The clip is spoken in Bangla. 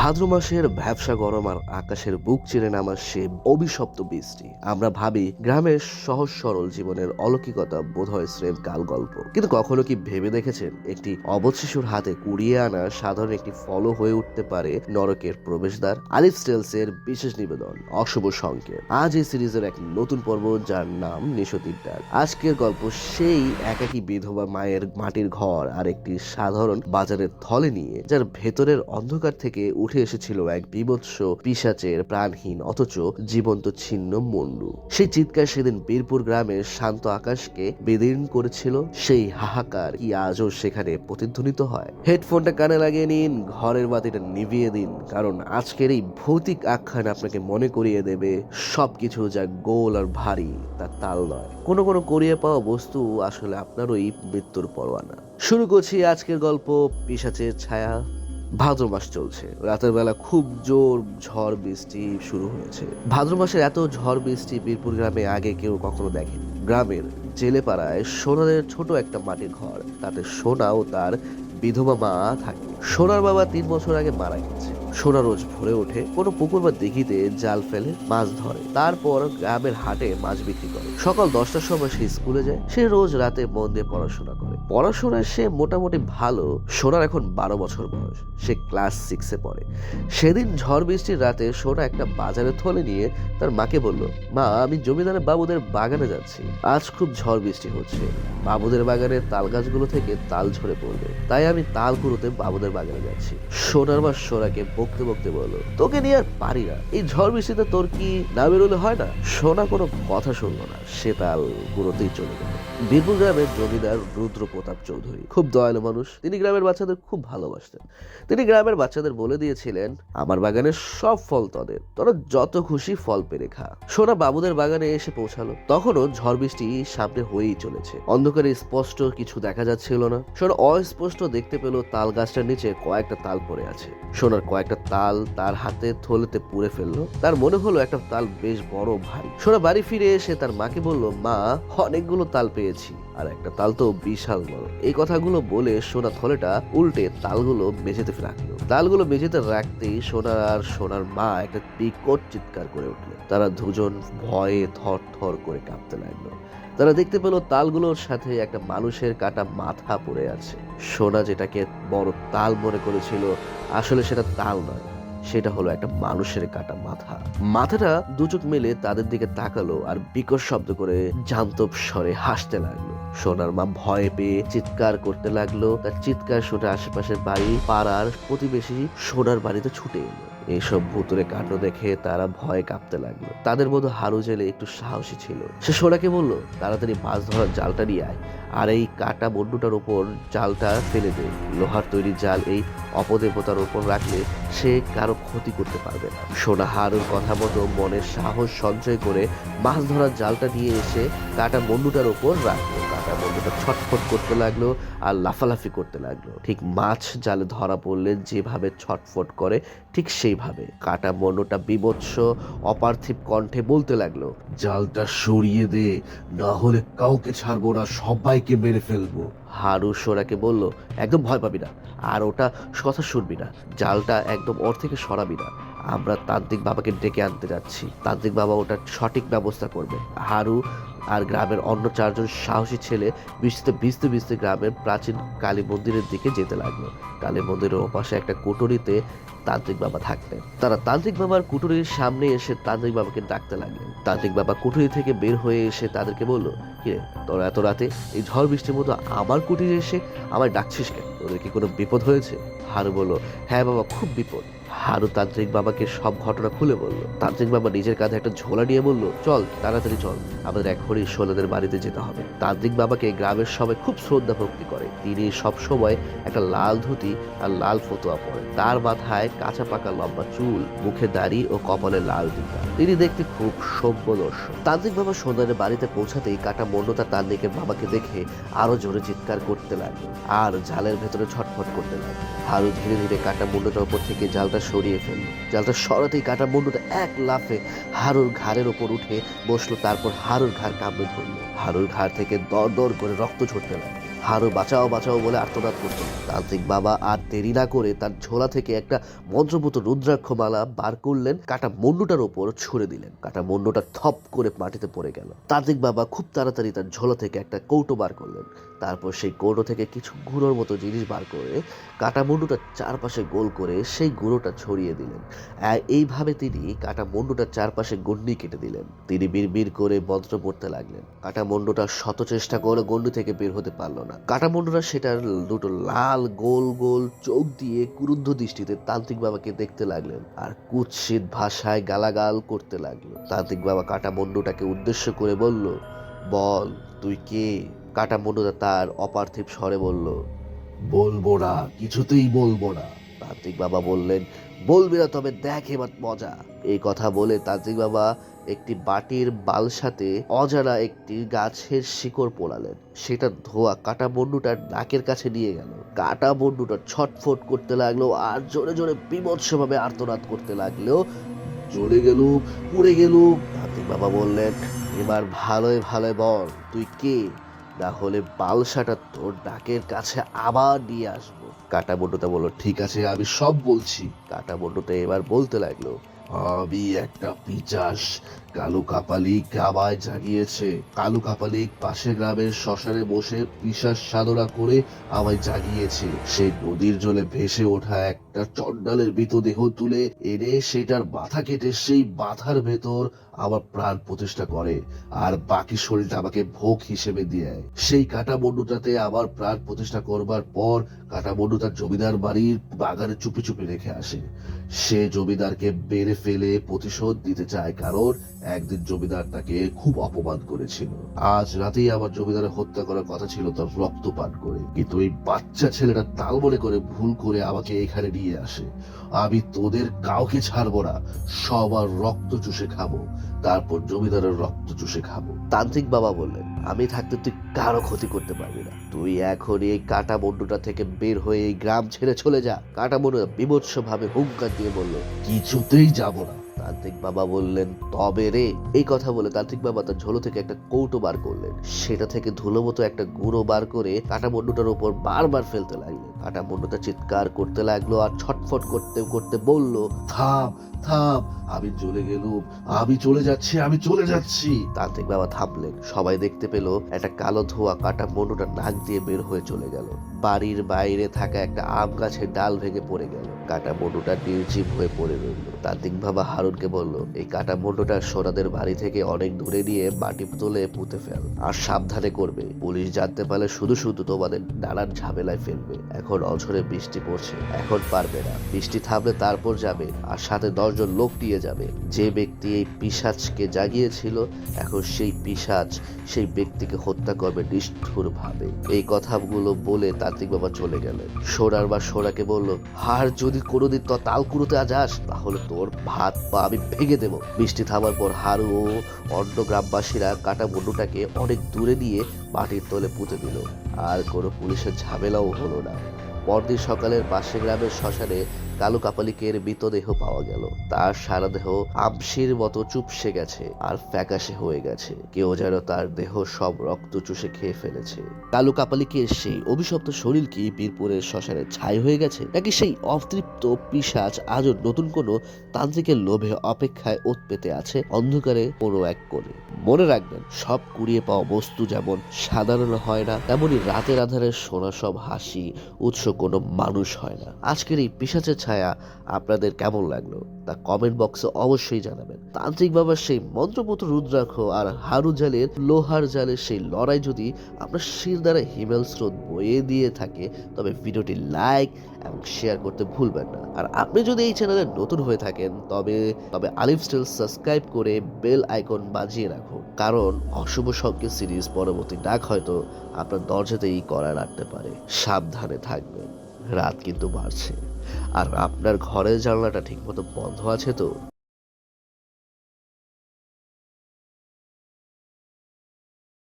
ভাদ্র মাসের ভ্যাপসা গরম আর আকাশের বুক চিরে নামা সে অভিশপ্ত বৃষ্টি। আমরা ভাবি গ্রামের সহজ সরল জীবনের অলৌকিকতা বোধহয় স্রেফ গাল গল্প, কিন্তু কখনো কি ভেবে দেখেছেন একটি অবধ শিশুর হাতে কুড়িয়ে আনা সাধারণ একটি ফলও হয়ে উঠতে পারে নরকের প্রবেশদ্বার। আলিফ স্টেলস এর বিশেষ নিবেদন অশুভ সংকেত। আজ এই সিরিজের এক নতুন পর্ব, যার নাম নিশতির ডাক। আজকের গল্প সেই একাকী বিধবা মায়ের মাটির ঘর আর একটি সাধারণ বাজারের থলে নিয়ে, যার ভেতরের অন্ধকার থেকে উঠে এসেছিল এক বীভৎস পিশাচের প্রাণহীন অথচ জীবন্ত ছিন্ন মুন্ডু। সেই চিৎকার সেদিন বীরপুর গ্রামের শান্ত আকাশকে বেদীর্ণ করেছিল। সেই হাহাকার কি আজও সেখানে প্রতিধ্বনিত হয়? হেডফোনটা কানে লাগিয়ে নিন, ঘরের বাতিটা নিভিয়ে দিন, কারণ আজকের এই ভৌতিক আখ্যান আপনাকে মনে করিয়ে দেবে সবকিছু যা গোল আর ভারী তা তাল নয়। কোনো কোনো করিয়ে পাওয়া বস্তু আসলে আপনারই মৃত্যুর পরোয়ানা। শুরু করছি আজকের গল্প, পিশাচের ছায়া। ভাদ্র মাস চলছে, রাতের বেলা খুব জোর ঝড় বৃষ্টি শুরু হয়েছে। ভাদ্র মাসের এত ঝড় বৃষ্টি বীরপুর গ্রামে আগে কেউ কখনো দেখেনি। গ্রামের জেলেপাড়ায় সোনাদের ছোট একটা মাটির ঘর, তাতে সোনা ও তার বিধবা মা থাকে। সোনার বাবা 3 বছর আগে মারা গেছে। সোনা রোজ ভোরে ওঠে, কোনো পুকুর বা দিঘিতে জাল ফেলে মাছ ধরে, তারপর গ্রামের হাটে মাছ বিক্রি করে। সকাল 10টার সময় সে স্কুলে যায়। সে রোজ রাতে মন দিয়ে পড়াশোনা করে। পড়াশোনায় সে মোটামুটি ভালো। সোনার এখন 12 বছর বয়স, সে ক্লাস 6-এ পড়ে। সেদিন ঝড় বৃষ্টির রাতে সোনা একটা বাজারের থলে নিয়ে তার মাকে বলল, মা, আমি জমিদারের বাবুদের বাগানে যাচ্ছি, আজ খুব ঝড় বৃষ্টি হচ্ছে, বাবুদের বাগানের তাল গাছগুলো থেকে তাল ঝরে পড়বে, তাই আমি তাল কুড়োতে বাবুদের বাগানে যাচ্ছি। সোনার মা সোনাকে বকতে বকতে বলল, তোকে নিয়ে আর পারি না, এই ঝড় বৃষ্টিতে তোর কি না বেরোলে হয় না? সোনা কোনো কথা শুনলো না, সে তাল কুড়োতেই চলে গেল। বীরপুর গ্রামের জমিদার রুদ্র প্রতাপ চৌধুরী খুব দয়ালু মানুষ। তিনি গ্রামের বাচ্চাদের খুব ভালোবাসতেন। তিনি গ্রামের বাচ্চাদের বলে দিয়েছিলেন, আমার বাগানের সব ফল তোদের, তোরা যত খুশি ফল পেরে খা। সোনা বাবুদের বাগানে এসে পৌঁছালো। তখনও ঝড় বৃষ্টি সামনে হয়েই চলেছে। অন্ধকারে স্পষ্ট কিছু দেখা যাচ্ছিল না। সোনা অস্পষ্ট দেখতে পেল তাল গাছটার নিচে কয়েকটা তাল পড়ে আছে। সোনার কয়েকটা তাল তার হাতে থলেতে পুড়ে ফেললো। তার মনে হলো একটা তাল বেশ বড় ভারী। সোনা বাড়ি ফিরে এসে তার মাকে বলল, মা, অনেকগুলো তাল পেয়েছি, আর একটা তাল তো বিশাল বড়। এই কথাগুলো বলে সোনা থলেটা উল্টে তালগুলো মেঝেতে রাখলো। তালগুলো মেঝেতে রাখতেই সোনা আর সোনার মা একটা বিকট চিৎকার করে উঠলো। তারা দুজন ভয়ে থর থর করে কাঁপতে লাগলো। তারা দেখতে পেল তালগুলোর সাথে একটা মানুষের কাটা মাথা পড়ে আছে। সোনা যেটাকে বড় তাল মনে করেছিল, আসলে সেটা তাল নয়, সেটা হলো একটা মানুষের কাটা মাথা। মাথাটা দুচোখ মেলে তাদের দিকে তাকালো আর বিকট শব্দ করে জান্তব স্বরে হাসতে লাগলো। সোনার মা ভয় পেয়ে চিৎকার করতে লাগলো। তার চিৎকার শুনে আশেপাশের বাড়ি পাড়ার প্রতিবেশী সোনার বাড়িতে ছুটে এলো। এইসব ভুতুরে কাণ্ড দেখে তারা ভয়ে কাঁপতে লাগলো। তাদের মধ্যে হারু জেলে একটু সাহসী ছিল। সে সোনাকে বলল, তাড়াতাড়ি মাছ ধরার জালটা নিয়ে আয়, আর এই কাটা বন্ধুটার উপর জালটা ফেলে দে। লোহার তৈরি জাল এই অপদেবতার উপর রাখলে সে কারো ক্ষতি করতে পারবে না। সোনা হারুর কথা মতো মনের সাহস সঞ্চয় করে মাছ ধরার জালটা নিয়ে এসে কাটা বন্ধুটার উপর রাখলো। কাটা বন্ধুটা ছটফট করতে লাগলো আর লাফালাফি করতে লাগলো। ঠিক মাছ জালে ধরা পড়লে যেভাবে ছটফট করে, ঠিক সেইভাবে কাটা বন্ধুটা বিভৎস অপার্থিব কণ্ঠে বলতে লাগলো, জালটা সরিয়ে দে, না হলে কাউকে ছাড়বো না, সবাইকে মেরে ফেলবো। হারু সোনাকে বলল, একদম ভয় পাবি না, আর ওটা কথা শুনবি না, জালটা একদম ওর থেকে সরাবি না। আমরা তান্ত্রিক বাবাকে ডেকে আনতে যাচ্ছি, তান্ত্রিক বাবা ওটার সঠিক ব্যবস্থা করবে। হারু আর গ্রামের অন্য 4 জন সাহসী ছেলে বৃষ্টিতে ভিজতে ভিজতে গ্রামের প্রাচীন কালী মন্দিরের দিকে যেতে লাগলো। কালী মন্দিরের ওপাশে একটা কুটুরিতে তান্ত্রিক বাবা থাকতেন। তারা তান্ত্রিক বাবার কুটুরির সামনে এসে তান্ত্রিক বাবাকে ডাকতে লাগলেন। তান্ত্রিক বাবা কুটুরি থেকে বের হয়ে এসে তাদেরকে বলল, কিরে, তোরা এত রাতে এই ঝড় বৃষ্টির মতো আমার কুটিরে এসে আমায় ডাকছিস কেন? তোদের কি কোনো বিপদ হয়েছে? হারু বলল, হ্যাঁ বাবা, খুব বিপদ। হারু তান্ত্রিক বাবাকে সব ঘটনা খুলে বলল। তান্ত্রিক বাবা নিজের কাঁধে একটা ঝোলা নিয়ে বলল, চল তাড়াতাড়ি চল, আমাদের এখনই সোনাদের বাড়িতে যেতে হবে। তান্ত্রিক বাবাকে গ্রামের সবাই খুব শ্রদ্ধা ভক্তি করে। তিনি সব সময় একটা লাল ধুতি আর লাল ফতুয়া পরেন। তার মাথায় কাঁচা পাকা লম্বা চুল, মুখে দাড়ি ও কপালে লাল টিকা। তিনি দেখতে খুব সভ্য দর্শক। তান্ত্রিক বাবা সোনাদের বাড়িতে পৌঁছাতেই কাটা মন্ডতা তান্ত্রিকের বাবাকে দেখে আরো জোরে চিৎকার করতে লাগলো আর জালের ভেতরে ছটফট করতে লাগলো। হারু ধীরে ধীরে কাটা মন্ডতার উপর থেকে জালটা সরিয়ে ফেলল। জালটা সরাতেই কাটা মুন্ডুটা এক লাফে হারুর ঘাড়ের ওপর উঠে বসলো। তারপর হারুর ঘাড় কামড়ে ধরলো। হারুর ঘাড় থেকে দর দর করে রক্ত ঝরতে লাগলো। হারু বাঁচাও বাঁচাও বলে আর্তনাদ করত। তান্ত্রিক বাবা আর দেরি না করে তার ঝোলা থেকে একটা মন্ত্রপুত রুদ্রাক্ষমালা বার করলেন, কাটা মুন্ডুটার ওপর ছুড়ে দিলেন। কাটা মুন্ডুটা থপ করে মাটিতে পড়ে গেল। তান্ত্রিক বাবা খুব তাড়াতাড়ি তার ঝোলা থেকে একটা কৌটো বার করলেন। তারপর সেই কৌটো থেকে কিছু গুঁড়োর মতো জিনিস বার করে কাটা মুন্ডুটার চারপাশে গোল করে সেই গুঁড়োটা ছড়িয়ে দিলেন। এইভাবে তিনি কাটা মুন্ডুটার চারপাশে গন্ডি কেটে দিলেন। তিনি বিড়বিড় করে মন্ত্র পড়তে লাগলেন। কাটা মুন্ডুটা শত চেষ্টা করে গন্ডি থেকে বের হতে পারল না। কাটা মুন্ডুটা সেটার দুটো লাল গোল গোল চোখ দিয়ে ক্রুদ্ধ দৃষ্টিতে তান্ত্রিক বাবাকে দেখতে লাগলেন আর কুৎসিত ভাষায় গালাগাল করতে লাগলো। তান্ত্রিক বাবা কাটা মুন্ডুটাকে উদ্দেশ্য করে বলল, বল তুই কে? কাটা মুন্ডুটা তার অপার্থিব স্বরে বলল, বলবো না, কিছুতেই বলবো না। তান্ত্রিক বাবা বললেন, বলবি না তবে দেখ এবার মজা। এই কথা বলে তান্ত্রিক বাবা একটি বাটির বালসাতে অজানা একটি গাছের শিকড় পোড়ালেন। সেটা ধোয়া কাটা মুন্ডুটার নাকের কাছে নিয়ে গেল। কাটা মুন্ডুটা ছটফট করতে লাগলো আর জোরে জোরে বিভৎসভাবে আর্তনাদ করতে লাগলো, জ্বলে গেল, পুড়ে গেল। তান্ত্রিক বাবা বললেন, এবার ভালোই ভালোই বল তুই কে, না হলে বালসাটা তোর নাকের কাছে আবার নিয়ে আসবো। কাটা মুন্ডুটা বলল, ঠিক আছে আমি সব বলছি। কাটা মুন্ডুটা এবার বলতে লাগলো, আমি একটা পিচাস, কালু কাপালিক আমায় জাগিয়েছে। কালু কাপালিক পাশের গ্রামের শ্মশানে বসে পিশাচ সাধনা করে আমায় জাগিয়েছে। সেই নদীর জলে ভেসে ওঠা একটা চণ্ডালের মৃতদেহ তুলে এনে সেটার মাথা কেটে সেই মাথার ভেতর আমার প্রাণ প্রতিষ্ঠা করে আর বাকি শরীরটা আমাকে ভোগ হিসেবে দেয়। সেই কাটা মুন্ডুটাতে আমার প্রাণ প্রতিষ্ঠা করবার পর কাটা মুন্ডু তার জমিদার বাড়ির বাগানে চুপি চুপি রেখে আসে। সে জমিদারকে মেরে ফেলে প্রতিশোধ দিতে চায়, কারণ একদিন জমিদার তাকে খুব অপমান করেছিল। আজ রাতেই আমার জমিদারের হত্যা করার কথা ছিল তার রক্ত পান করে, কিন্তু এই বাচ্চা ছেলেটা তাল মনে করে ভুল করে আমাকে এখানে নিয়ে আসে। আমি তোদের কাউকে ছাড়বো না, সবার রক্ত চুষে খাবো, তারপর জমিদারের রক্ত চুষে খাবো। তান্ত্রিক বাবা বললেন, আমি থাকতে তুই কারো ক্ষতি করতে পারবি না। তুই এখন এই কাটা মুন্ডুটা থেকে বের হয়ে এই গ্রাম ছেড়ে চলে যা। কাটা মুন্ডু বিভৎস ভাবে হুঙ্কার দিয়ে বলল, কিছুতেই যাব না। তান্ত্রিক বাবা বললেন, তবে রে। এই কথা বলে তান্ত্রিক বাবা তার ঝোলো থেকে একটা কৌটো বার করলেন। সেটা থেকে ধুলো মতো একটা গুঁড়ো বার করে কাটা মুন্ডুটার উপর বারবার ফেলতে লাগলেন। কাটা মুন্ডুটা চিৎকার করতে লাগলো আর ছটফট করতে করতে বলল, থাম থাম, আমি চলে গেলুম, আমি চলে যাচ্ছি, আমি চলে যাচ্ছি। তান্ত্রিক বাবা থামলেন। সবাই দেখতে পেল একটা কালো ধোঁয়া কাটা মুন্ডুটার নাক দিয়ে বের হয়ে চলে গেল। বাড়ির বাইরে থাকা একটা আম গাছের ডাল ভেঙে পড়ে গেল। কাটা মুন্ডুটা নির্জীব হয়ে পড়ে রইল। তান্ত্রিক বাবা হারুনকে বলল, এই কাটা মুন্ডুটা সোনাদের বাড়ি থেকে অনেক দূরে নিয়ে মাটি তুলে পুঁতে ফেল, আর সাবধানে করবে। পুলিশ জানতে পারলে শুধু শুধু তোমাদের নানান ঝামেলায় ফেলবে। এখন অঝরে বৃষ্টি পড়ছে, এখন পারবে না। বৃষ্টি থামলে তারপর যাবে, আর সাথে 10 জন লোক নিয়ে যাবে। যে ব্যক্তি এই পিশাচকে জাগিয়েছিল, এখন সেই পিশাচ সেই ব্যক্তিকে হত্যা করবে নিষ্ঠুর ভাবে। এই কথাগুলো বলে তান্ত্রিক বাবা চলে গেলেন। সোনার বা সোনাকে বলল, আর যদি কোনোদিন তো তাল কুড়োতে যাস তাহলে তোর ভাত পা আমি ভেঙে দেবো। বৃষ্টি থামার পর হারু ও অন্য গ্রামবাসীরা কাটা মুন্ডুটাকে অনেক দূরে নিয়ে মাটির তলে পুঁতে দিল। আর কোনো পুলিশের ঝামেলাও হলো না। পরদিন সকালের পাশে গ্রামের শ্মশানে কালু কাপালিকের মৃতদেহ পাওয়া গেল। তার সারা দেহ আমশির মতো চুপসে গেছে আর ফ্যাকাশে হয়ে গেছে। কেউ যেন তার দেহ সব রক্ত চুষে খেয়ে ফেলেছে। কালু কাপালিকের সেই অভিশপ্ত শরীর কি বীরপুরের শ্মশানে ছাই হয়ে গেছে, নাকি সেই অতৃপ্ত পিশাচ আজও নতুন কোনো তান্ত্রিকের লোভে অপেক্ষায় ওত পেতে আছে অন্ধকারে কোনো এক কোণে? মনে রাখবেন, সব কুড়িয়ে পাওয়া বস্তু যেমন সাধারণ হয় না, তেমনি রাতের আধারে শোনা সব হাসি উৎস কোনো মানুষ হয় না। আজকের এই পিশাচের ছায়া আপনাদের কেমন লাগলো তা কমেন্ট বক্সে অবশ্যই জানাবেন। তান্ত্রিক বাবার সেই মন্ত্রপুত্র রুদ্রাক্ষ আর হারু জালের লোহার জালের সেই লড়াই যদি আপনার শির দ্বারা হিমেল স্রোত বয়ে দিয়ে থাকে, তবে ভিডিওটি লাইক এবং শেয়ার করতে ভুলবেন না। আর আপনি যদি এই চ্যানেলে নতুন হয়ে থাকেন তবে আলিফ স্টিল সাবস্ক্রাইব করে বেল আইকন বাজিয়ে রাখুন, কারণ অশুভ সংকেত সিরিজ পরবর্তী ডাক হয়তো আপনার দরজাতেই করা রাখতে পারে। সাবধানে থাকবেন, রাত কিন্তু বাড়ছে। আর আপনার ঘরের জানলাটা ঠিকমতো বন্ধ আছে তো?